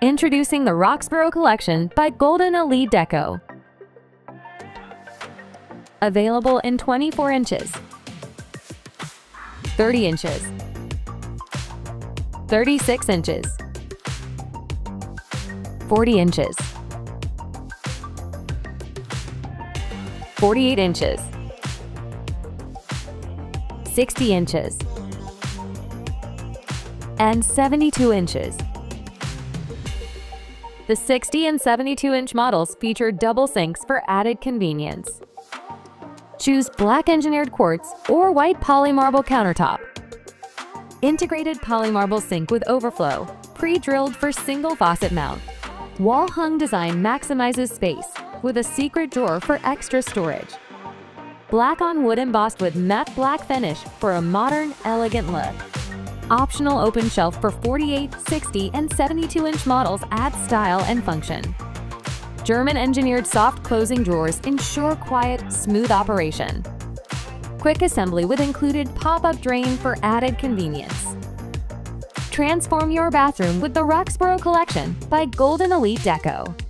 Introducing the Roxboro Collection by Golden Elite Deco. Available in 24 inches, 30 inches, 36 inches, 40 inches, 48 inches, 60 inches, and 72 inches. The 60 and 72-inch models feature double sinks for added convenience. Choose Black Engineered Quartz or White Polymarble countertop. Integrated polymarble sink with overflow, pre-drilled for single faucet mount. Wall-hung design maximizes space with a secret drawer for extra storage. Black on wood embossed with matte black finish for a modern, elegant look. Optional open shelf for 48, 60, and 72-inch models add style and function. German-engineered soft closing drawers ensure quiet, smooth operation. Quick assembly with included pop-up drain for added convenience. Transform your bathroom with the Roxboro Collection by Golden Elite Deco.